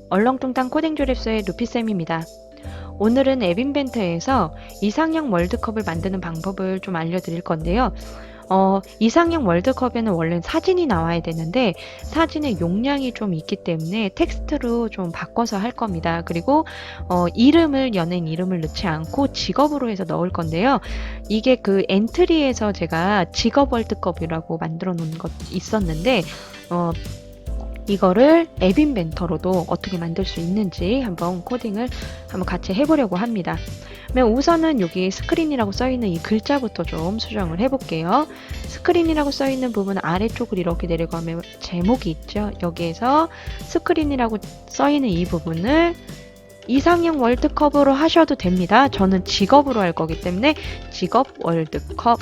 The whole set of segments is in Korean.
얼렁뚱땅 코딩 조립소의 루피쌤입니다. 오늘은 앱인벤터에서 이상형 월드컵을 만드는 방법을 좀 알려드릴 건데요. 이상형 월드컵에는 원래 사진이 나와야 되는데 사진의 용량이 좀 있기 때문에 텍스트로 좀 바꿔서 할 겁니다. 그리고 연예인 이름을 넣지 않고 직업으로 해서 넣을 건데요. 이게 그 엔트리에서 제가 직업 월드컵이라고 만들어 놓은 것 있었는데 이거를 앱인벤터로도 어떻게 만들 수 있는지 한번 코딩을 한번 같이 해보려고 합니다. 그러면 우선은 여기 스크린이라고 써있는 이 글자부터 좀 수정을 해볼게요. 스크린이라고 써있는 부분 아래쪽으로 이렇게 내려가면 제목이 있죠. 여기에서 스크린이라고 써있는 이 부분을 이상형 월드컵으로 하셔도 됩니다. 저는 직업으로 할 거기 때문에 직업 월드컵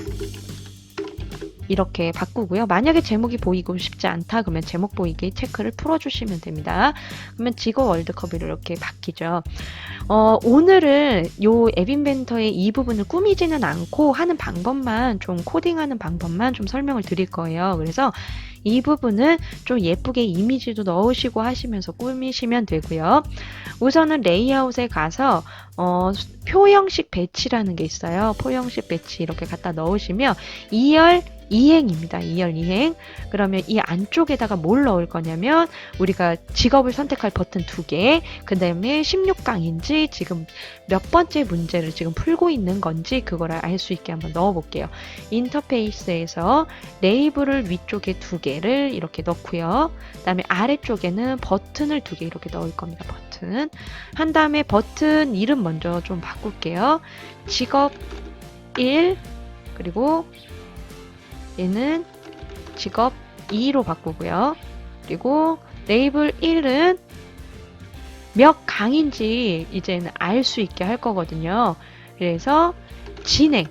이렇게 바꾸고요. 만약에 제목이 보이고 싶지 않다 그러면 제목 보이기 체크를 풀어주시면 됩니다. 그러면 직업 월드컵으로 이렇게 바뀌죠. 오늘은 요 앱인벤터의 이 부분을 꾸미지는 않고 하는 방법만 좀 코딩하는 방법만 좀 설명을 드릴 거예요. 그래서 이 부분은 좀 예쁘게 이미지도 넣으시고 하시면서 꾸미시면 되고요. 우선은 레이아웃에 가서 표형식 배치라는 게 있어요. 표형식 배치 이렇게 갖다 넣으시면 2열 2행입니다. 2열 2행. 그러면 이 안쪽에다가 뭘 넣을 거냐면 우리가 직업을 선택할 버튼 2개, 그 다음에 16강인지 지금 몇 번째 문제를 지금 풀고 있는 건지 그거를 알 수 있게 한번 넣어 볼게요. 인터페이스에서 레이블을 위쪽에 2개를 이렇게 넣고요. 그 다음에 아래쪽에는 버튼을 2개 이렇게 넣을 겁니다. 버튼. 한 다음에 버튼 이름 먼저 좀 바꿀게요. 직업 1 그리고 얘는 직업 2로 바꾸고요. 그리고 레이블 1은 몇 강인지 이제는 알 수 있게 할 거거든요. 그래서 진행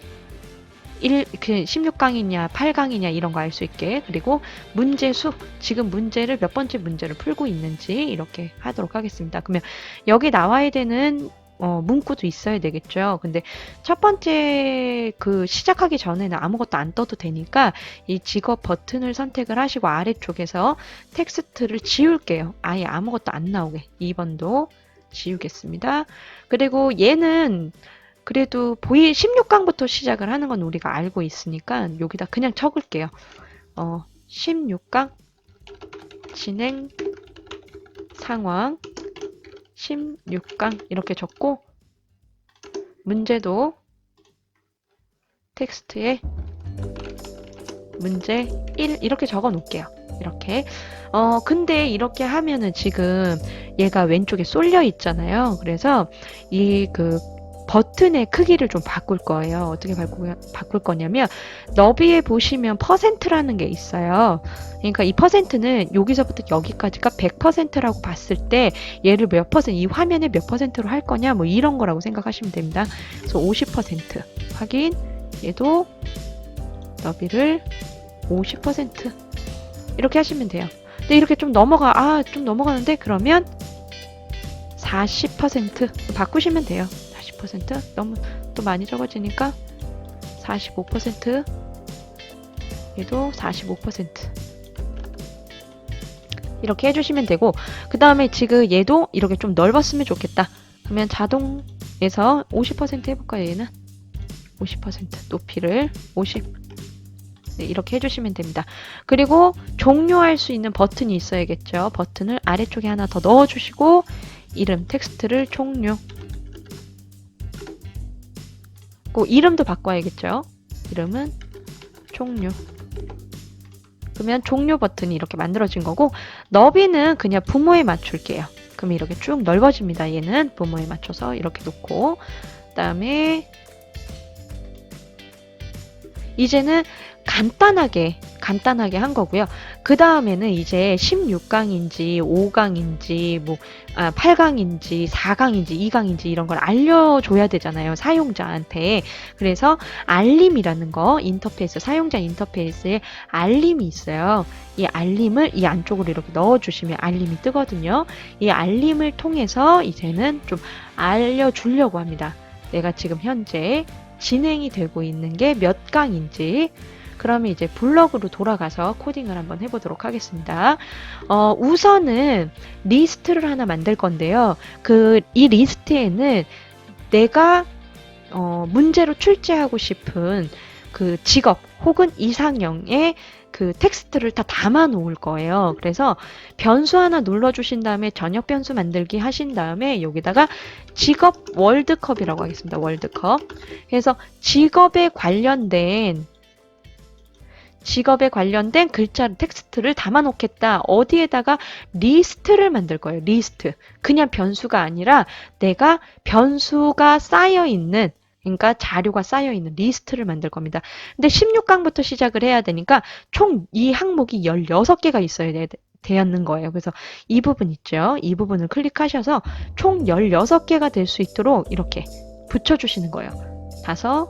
16강이냐 8강이냐 이런 거 알 수 있게, 그리고 문제 수 지금 문제를 몇 번째 문제를 풀고 있는지 이렇게 하도록 하겠습니다. 그러면 여기 나와야 되는 문구도 있어야 되겠죠. 근데 첫 번째 그 시작하기 전에는 아무것도 안 떠도 되니까 이 직업 버튼을 선택을 하시고 아래쪽에서 텍스트를 지울게요. 아예 아무것도 안 나오게. 2번도 지우겠습니다. 그리고 얘는 그래도 16강부터 시작을 하는 건 우리가 알고 있으니까 여기다 그냥 적을게요. 16강 진행 상황 16강 이렇게 적고 문제도 텍스트에 문제 1 이렇게 적어 놓을게요. 이렇게. 근데 이렇게 하면은 지금 얘가 왼쪽에 쏠려 있잖아요. 그래서 이 버튼의 크기를 좀 바꿀 거예요. 어떻게 바꿀 거냐면 너비에 보시면 퍼센트라는 게 있어요. 그러니까 이 퍼센트는 여기서부터 여기까지가 100%라고 봤을 때 얘를 몇 퍼센트, 이 화면에 몇 퍼센트로 할 거냐 뭐 이런 거라고 생각하시면 됩니다. 그래서 50% 확인. 얘도 너비를 50% 이렇게 하시면 돼요. 근데 이렇게 좀 넘어가는데 그러면 40% 바꾸시면 돼요. 40% 너무 또 많이 적어지니까 45% 얘도 45% 이렇게 해주시면 되고, 그 다음에 지금 얘도 이렇게 좀 넓었으면 좋겠다. 그러면 자동에서 50% 해볼까요? 얘는 50% 높이를 50 네, 이렇게 해주시면 됩니다. 그리고 종료할 수 있는 버튼이 있어야겠죠. 버튼을 아래쪽에 하나 더 넣어주시고 이름 텍스트를 종료. 이름도 바꿔야겠죠. 이름은 종료. 그러면 종료 버튼이 이렇게 만들어진 거고, 너비는 그냥 부모에 맞출게요. 그러면 이렇게 쭉 넓어집니다. 얘는 부모에 맞춰서 이렇게 놓고, 그 다음에 이제는 간단하게 한 거고요. 그 다음에는 이제 16강인지 5강인지 8강인지 4강인지 2강인지 이런 걸 알려줘야 되잖아요. 사용자한테. 그래서 알림이라는 거, 사용자 인터페이스에 알림이 있어요. 이 알림을 이 안쪽으로 이렇게 넣어주시면 알림이 뜨거든요. 이 알림을 통해서 이제는 좀 알려주려고 합니다. 내가 지금 현재 진행이 되고 있는 게 몇 강인지, 그러면 이제 블럭으로 돌아가서 코딩을 한번 해보도록 하겠습니다. 우선은 리스트를 하나 만들 건데요. 이 리스트에는 내가 문제로 출제하고 싶은 그 직업 혹은 이상형의 그 텍스트를 다 담아 놓을 거예요. 그래서 변수 하나 눌러주신 다음에 전역 변수 만들기 하신 다음에 여기다가 직업 월드컵이라고 하겠습니다. 월드컵. 그래서 직업에 관련된 글자 텍스트를 담아 놓겠다. 어디에다가 리스트를 만들 거예요. 리스트. 그냥 변수가 아니라 내가 변수가 쌓여 있는, 그러니까 자료가 쌓여 있는 리스트를 만들 겁니다. 근데 16강부터 시작을 해야 되니까 총 이 항목이 16개가 있어야 되는 거예요. 그래서 이 부분 있죠. 이 부분을 클릭하셔서 총 16개가 될 수 있도록 이렇게 붙여주시는 거예요. 5,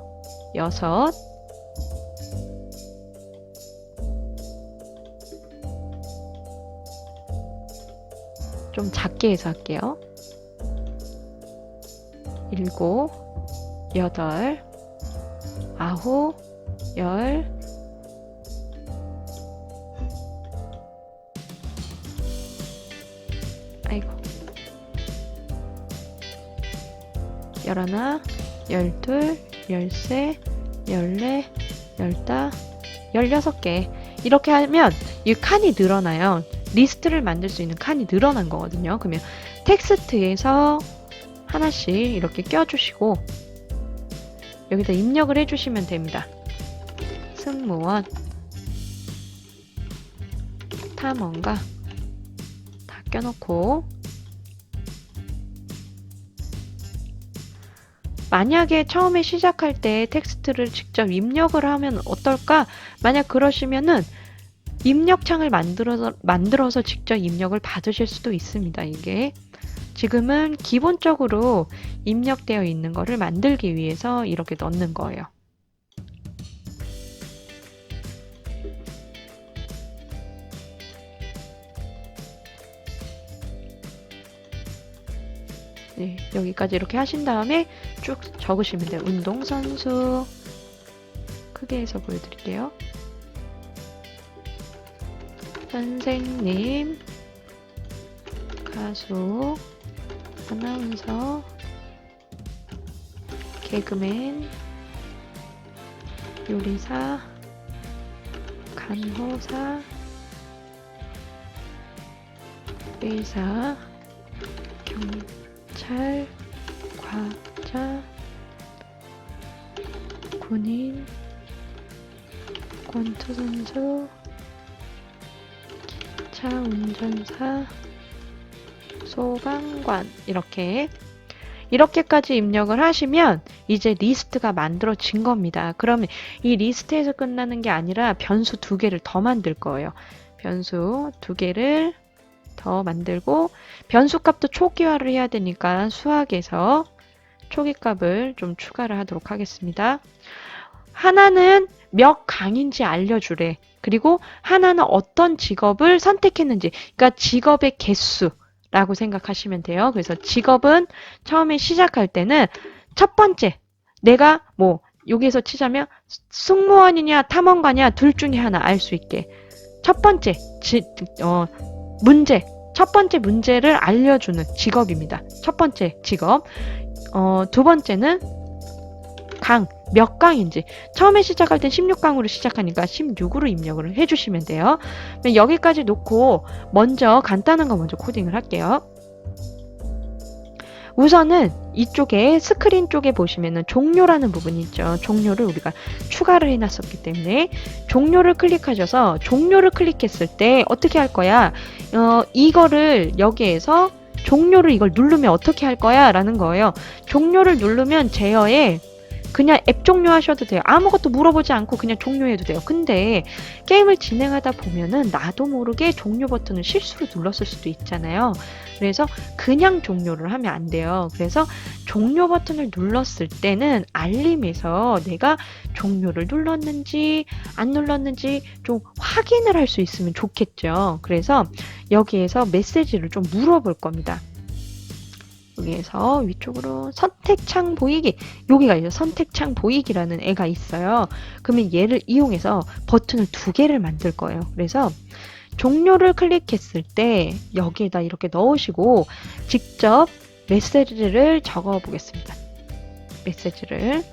6, 좀 작게 해서 할게요. 7, 8, 9, 10, 아이고, 11, 12, 13, 14, 15, 16개. 이렇게 하면 이 칸이 늘어나요. 리스트를 만들 수 있는 칸이 늘어난 거거든요. 그러면 텍스트에서 하나씩 이렇게 껴주시고 여기다 입력을 해주시면 됩니다. 승무원, 탐험가 다 껴놓고, 만약에 처음에 시작할 때 텍스트를 직접 입력을 하면 어떨까? 만약 그러시면은 입력창을 만들어서 직접 입력을 받으실 수도 있습니다. 이게 지금은 기본적으로 입력되어 있는 거를 만들기 위해서 이렇게 넣는 거예요. 네, 여기까지 이렇게 하신 다음에 쭉 적으시면 돼요. 운동선수 크게 해서 보여드릴게요. 선생님, 가수, 아나운서, 개그맨, 요리사, 간호사, 의사, 경찰, 과학자, 군인, 권투선수, 차 운전사, 소방관, 이렇게까지 입력을 하시면 이제 리스트가 만들어진 겁니다. 그러면 이 리스트에서 끝나는 게 아니라 변수 2개를 더 만들 거예요. 변수 2개를 더 만들고, 변수 값도 초기화를 해야 되니까 수학에서 초기 값을 좀 추가를 하도록 하겠습니다. 하나는 몇 강인지 알려주래. 그리고 하나는 어떤 직업을 선택했는지, 그러니까 직업의 개수라고 생각하시면 돼요. 그래서 직업은 처음에 시작할 때는 첫 번째, 내가 뭐 여기에서 치자면 승무원이냐 탐험가냐 둘 중에 하나 알 수 있게 첫 번째 첫 번째 문제를 알려주는 직업입니다. 첫 번째 직업. 두 번째는 몇 강인지. 처음에 시작할 땐 16강으로 시작하니까 16으로 입력을 해주시면 돼요. 여기까지 놓고 먼저 간단한 거 먼저 코딩을 할게요. 우선은 이쪽에 스크린 쪽에 보시면은 종료라는 부분이 있죠. 종료를 우리가 추가를 해놨었기 때문에 종료를 클릭하셔서 종료를 클릭했을 때 어떻게 할 거야? 이거를 여기에서 종료를 이걸 누르면 어떻게 할 거야? 라는 거예요. 종료를 누르면 제어에 그냥 앱 종료하셔도 돼요. 아무것도 물어보지 않고 그냥 종료해도 돼요. 근데 게임을 진행하다 보면은 나도 모르게 종료 버튼을 실수로 눌렀을 수도 있잖아요. 그래서 그냥 종료를 하면 안 돼요. 그래서 종료 버튼을 눌렀을 때는 알림에서 내가 종료를 눌렀는지 안 눌렀는지 좀 확인을 할 수 있으면 좋겠죠. 그래서 여기에서 메시지를 좀 물어볼 겁니다. 여기에서 위쪽으로 선택창 보이기, 여기가 이제 선택창 보이기라는 애가 있어요. 그러면 얘를 이용해서 버튼을 두 개를 만들 거예요. 그래서 종료를 클릭했을 때 여기에다 이렇게 넣으시고 직접 메시지를 적어 보겠습니다. 메시지를,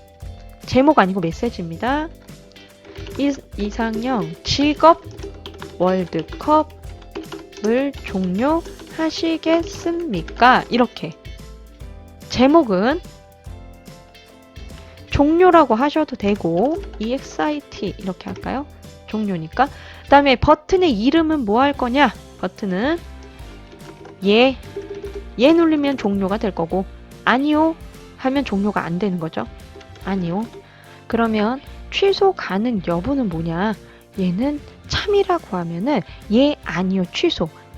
제목 아니고 메시지입니다. 이상형 직업 월드컵을 종료하시겠습니까? 이렇게. 제목은 종료라고 하셔도 되고 EXIT 이렇게 할까요? 종료니까. 그 다음에 버튼의 이름은 뭐 할 거냐? 버튼은 예 누르면 종료가 될 거고, 아니요 하면 종료가 안 되는 거죠. 아니요. 그러면 취소 가능 여부는 뭐냐? 얘는 참이라고 하면은 예, 아니요,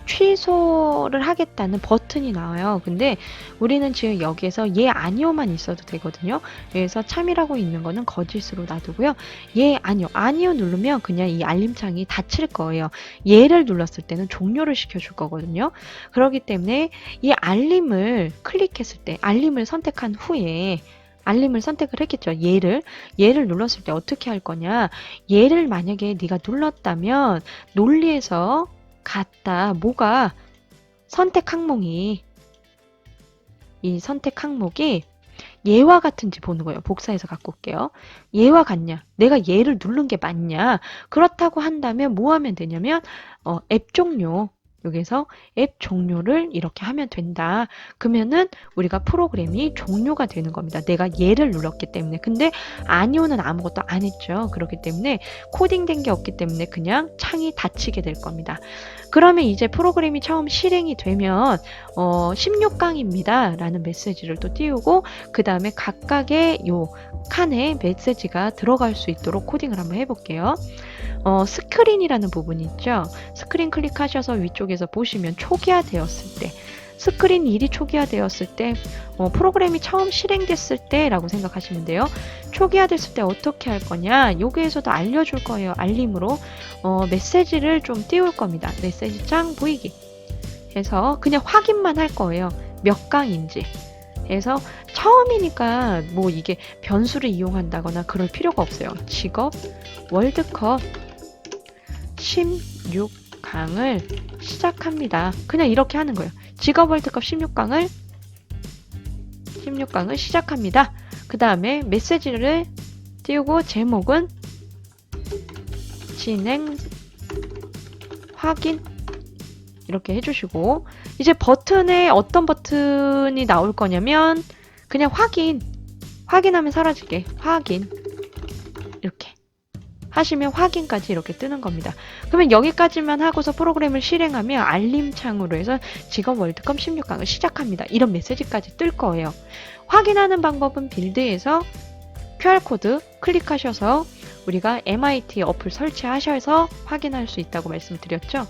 취소를 하겠다는 버튼이 나와요. 근데 우리는 지금 여기에서 예, 아니요만 있어도 되거든요. 그래서 참이라고 있는 거는 거짓으로 놔두고요. 예, 아니요 누르면 그냥 이 알림창이 닫힐 거예요. 예를 눌렀을 때는 종료를 시켜줄 거거든요. 그렇기 때문에 이 알림을 클릭했을 때, 알림을 선택한 후에 알림을 선택을 했겠죠. 얘를 눌렀을 때 어떻게 할 거냐? 얘를 만약에 네가 눌렀다면 논리에서 같다. 뭐가 선택 항목이, 이 선택 항목이 얘와 같은지 보는 거예요. 복사해서 갖고 올게요. 얘와 같냐? 내가 얘를 누른 게 맞냐? 그렇다고 한다면 뭐 하면 되냐면 앱 종료, 여기서 앱 종료를 이렇게 하면 된다. 그러면은 우리가 프로그램이 종료가 되는 겁니다. 내가 얘를 눌렀기 때문에. 근데 아니오는 아무것도 안 했죠. 그렇기 때문에 코딩된 게 없기 때문에 그냥 창이 닫히게 될 겁니다. 그러면 이제 프로그램이 처음 실행이 되면 16강입니다 라는 메시지를 또 띄우고, 그 다음에 각각의 요 칸에 메시지가 들어갈 수 있도록 코딩을 한번 해볼게요. 스크린이라는 부분이 있죠. 스크린 클릭하셔서 위쪽에서 보시면 초기화되었을 때, 스크린 1이 초기화되었을 때, 프로그램이 처음 실행됐을 때 라고 생각하시면 돼요. 초기화됐을 때 어떻게 할 거냐? 여기에서도 알려줄 거예요. 알림으로 메시지를 좀 띄울 겁니다. 메시지창 보이기 해서 그냥 확인만 할 거예요. 몇 강인지. 그래서 처음이니까 뭐 이게 변수를 이용한다거나 그럴 필요가 없어요. 직업 월드컵 16강을 시작합니다. 그냥 이렇게 하는 거예요. 직업 월드컵 16강을 시작합니다. 그 다음에 메시지를 띄우고 제목은 진행 확인 이렇게 해주시고, 이제 버튼에 어떤 버튼이 나올 거냐면 그냥 확인하면 사라질게. 확인 이렇게 하시면 확인까지 이렇게 뜨는 겁니다. 그러면 여기까지만 하고서 프로그램을 실행하면 알림창으로 해서 직업 월드컵 16강을 시작합니다. 이런 메시지까지 뜰 거예요. 확인하는 방법은 빌드에서 QR코드 클릭하셔서 우리가 MIT 어플 설치하셔서 확인할 수 있다고 말씀드렸죠.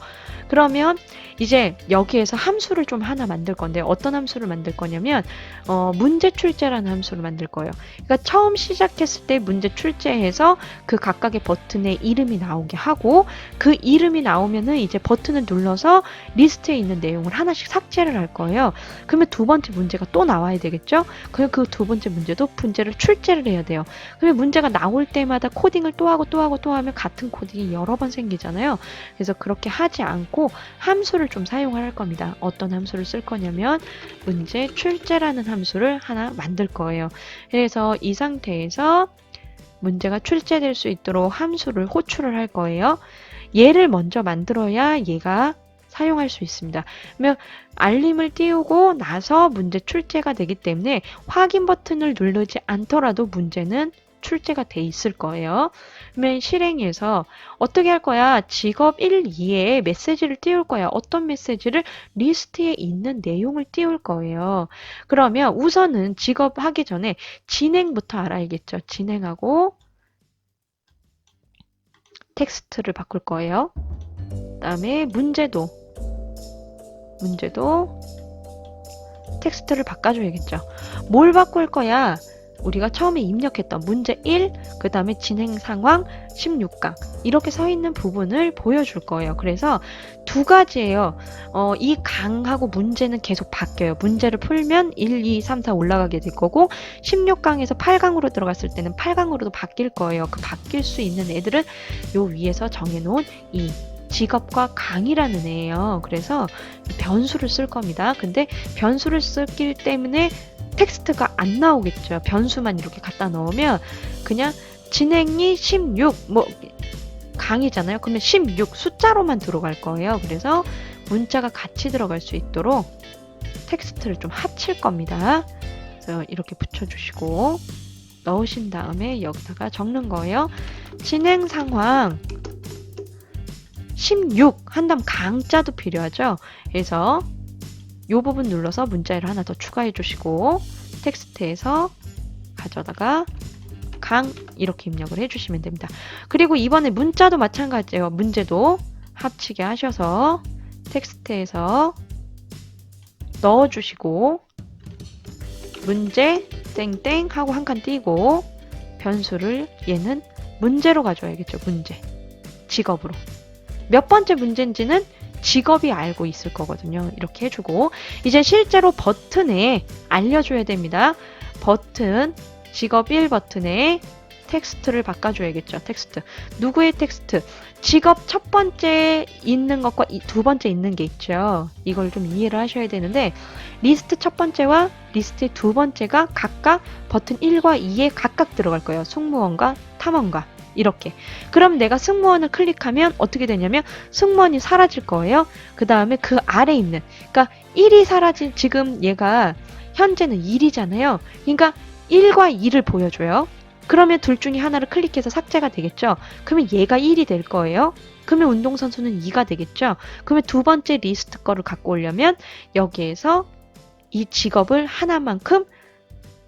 그러면 이제 여기에서 함수를 좀 하나 만들 건데, 어떤 함수를 만들 거냐면 문제 출제라는 함수를 만들 거예요. 그러니까 처음 시작했을 때 문제 출제해서 그 각각의 버튼의 이름이 나오게 하고, 그 이름이 나오면은 이제 버튼을 눌러서 리스트에 있는 내용을 하나씩 삭제를 할 거예요. 그러면 두 번째 문제가 또 나와야 되겠죠? 그럼 그 두 번째 문제도 문제를 출제를 해야 돼요. 그러면 문제가 나올 때마다 코딩을 또 하고 하면 같은 코딩이 여러 번 생기잖아요. 그래서 그렇게 하지 않고 함수를 좀 사용을 할 겁니다. 어떤 함수를 쓸 거냐면 문제 출제라는 함수를 하나 만들 거예요. 그래서 이 상태에서 문제가 출제될 수 있도록 함수를 호출을 할 거예요. 얘를 먼저 만들어야 얘가 사용할 수 있습니다. 그러면 알림을 띄우고 나서 문제 출제가 되기 때문에 확인 버튼을 누르지 않더라도 문제는 출제가 돼 있을 거예요. 그러면 실행해서 어떻게 할 거야? 직업 1, 2에 메시지를 띄울 거야. 어떤 메시지를? 리스트에 있는 내용을 띄울 거예요. 그러면 우선은 직업 하기 전에 진행부터 알아야겠죠. 진행하고 텍스트를 바꿀 거예요. 그 다음에 문제도 텍스트를 바꿔줘야겠죠. 뭘 바꿀 거야? 우리가 처음에 입력했던 문제 1, 그 다음에 진행 상황 16강 이렇게 서 있는 부분을 보여줄 거예요. 그래서 두 가지예요. 이 강하고 문제는 계속 바뀌어요. 문제를 풀면 1, 2, 3, 4 올라가게 될 거고 16강에서 8강으로 들어갔을 때는 8강으로도 바뀔 거예요. 그 바뀔 수 있는 애들은 요 위에서 정해놓은 이 직업과 강이라는 애예요. 그래서 변수를 쓸 겁니다. 근데 변수를 쓰기 때문에 텍스트가 안 나오겠죠. 변수만 이렇게 갖다 넣으면 그냥 진행이 16, 뭐 강이잖아요. 그러면 16 숫자로만 들어갈 거예요. 그래서 문자가 같이 들어갈 수 있도록 텍스트를 좀 합칠 겁니다. 그래서 이렇게 붙여주시고 넣으신 다음에 여기다가 적는 거예요. 진행 상황 16 한 다음 강자도 필요하죠. 그래서 이 부분 눌러서 문자를 하나 더 추가해 주시고 텍스트에서 가져다가 강 이렇게 입력을 해주시면 됩니다. 그리고 이번에 문자도 마찬가지예요. 문제도 합치게 하셔서 텍스트에서 넣어주시고 문제 땡땡 하고 한 칸 띄고 변수를 얘는 문제로 가져야겠죠. 문제 직업으로 몇 번째 문제인지는 직업이 알고 있을 거거든요. 이렇게 해주고 이제 실제로 버튼에 알려줘야 됩니다. 버튼 직업 1 버튼에 텍스트를 바꿔줘야겠죠. 텍스트 누구의 텍스트 직업 첫 번째 있는 것과 두 번째 있는 게 있죠. 이걸 좀 이해를 하셔야 되는데 리스트 첫 번째와 리스트의 두 번째가 각각 버튼 1과 2에 각각 들어갈 거예요. 승무원과 탐험가 이렇게. 그럼 내가 승무원을 클릭하면 어떻게 되냐면 승무원이 사라질 거예요. 그 다음에 그 아래 있는 그러니까 1이 사라진 지금 얘가 현재는 1이잖아요. 그러니까 1과 2를 보여줘요. 그러면 둘 중에 하나를 클릭해서 삭제가 되겠죠. 그러면 얘가 1이 될 거예요. 그러면 운동선수는 2가 되겠죠. 그러면 두 번째 리스트 거를 갖고 오려면 여기에서 이 직업을 하나만큼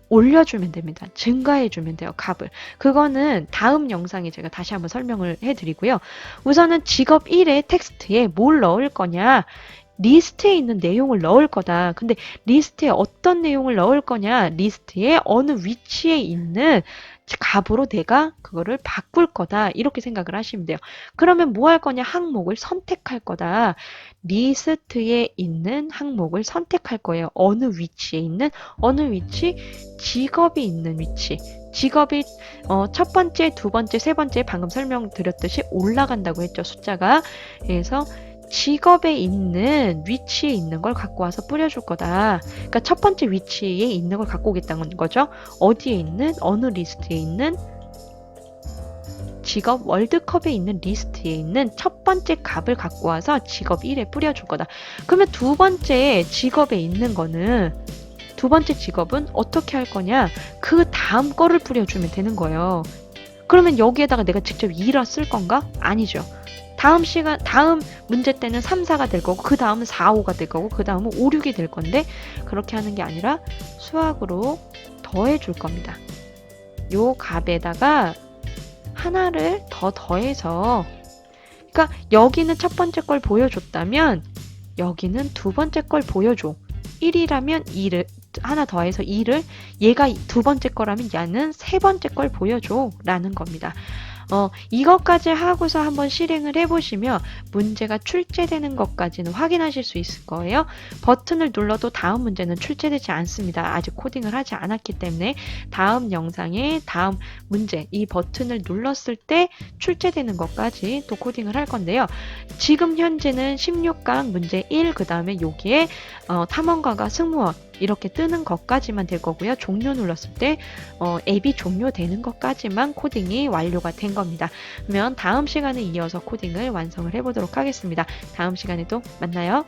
올려주면 됩니다. 증가해주면 돼요. 값을. 그거는 다음 영상에 제가 다시 한번 설명을 해드리고요. 우선은 직업 1의 텍스트에 뭘 넣을 거냐. 리스트에 있는 내용을 넣을 거다. 근데 리스트에 어떤 내용을 넣을 거냐. 리스트에 어느 위치에 있는 값으로 내가 그거를 바꿀 거다. 이렇게 생각을 하시면 돼요. 그러면 뭐 할 거냐? 항목을 선택할 거다. 리스트에 있는 항목을 선택할 거예요. 어느 위치에 있는 어느 위치? 직업이 있는 위치. 직업이 첫 번째, 두 번째, 세 번째 방금 설명드렸듯이 올라간다고 했죠. 숫자가. 그래서 직업에 있는 위치에 있는 걸 갖고 와서 뿌려줄 거다. 그러니까 첫 번째 위치에 있는 걸 갖고 오겠다는 거죠. 어디에 있는 어느 리스트에 있는 직업 월드컵에 있는 리스트에 있는 첫 번째 값을 갖고 와서 직업 1에 뿌려줄 거다. 그러면 두 번째 직업에 있는 거는 두 번째 직업은 어떻게 할 거냐? 그 다음 거를 뿌려주면 되는 거예요. 그러면 여기에다가 내가 직접 2라 쓸 건가? 아니죠. 다음 문제 때는 3, 4가 될 거고 그 다음은 4, 5가 될 거고 그 다음은 5, 6이 될 건데 그렇게 하는 게 아니라 수학으로 더해 줄 겁니다. 요 값에다가 하나를 더 더해서 그러니까 여기는 첫 번째 걸 보여줬다면 여기는 두 번째 걸 보여줘. 1이라면 2를 하나 더해서 2를 얘가 두 번째 거라면 얘는 세 번째 걸 보여줘 라는 겁니다. 이것까지 하고서 한번 실행을 해보시면 문제가 출제되는 것까지는 확인하실 수 있을 거예요. 버튼을 눌러도 다음 문제는 출제되지 않습니다. 아직 코딩을 하지 않았기 때문에 다음 영상에 다음 문제 이 버튼을 눌렀을 때 출제되는 것까지 또 코딩을 할 건데요. 지금 현재는 16강 문제 1, 그 다음에 여기에 탐험가가 승무원 이렇게 뜨는 것까지만 될 거고요. 종료 눌렀을 때 앱이 종료되는 것까지만 코딩이 완료가 된 겁니다. 그러면 다음 시간에 이어서 코딩을 완성을 해보도록 하겠습니다. 다음 시간에도 만나요.